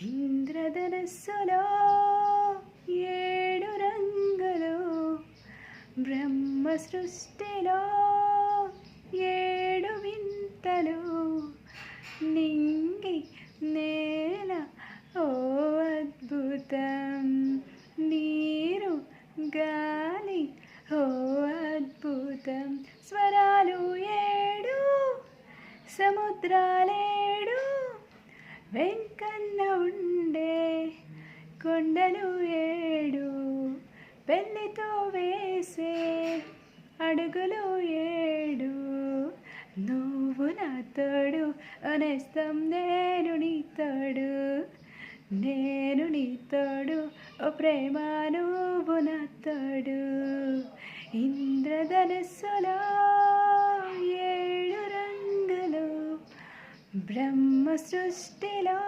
ఇంద్రధనస్సులో ఏడు రంగులు, బ్రహ్మ సృష్టిలో ఏడు వింతలు, నింగి నేల ఓ అద్భుతం, నీరు గాలి ఓ అద్భుతం, స్వరాలు ఏడు సముద్రాలేడు, వెంకన్న ఉండే కొండలు ఏడు, పెళ్ళితో వేసే అడుగులు ఏడు, నువ్వు నా తోడు అనేస్తం, నేను నీ తోడు, నేను నీ తోడు ఓ ప్రేమ నువ్వు నా తోడు. ఇంద్రధనస్సులో ఏడు రంగులు, బ్రహ్మ సృష్టిలో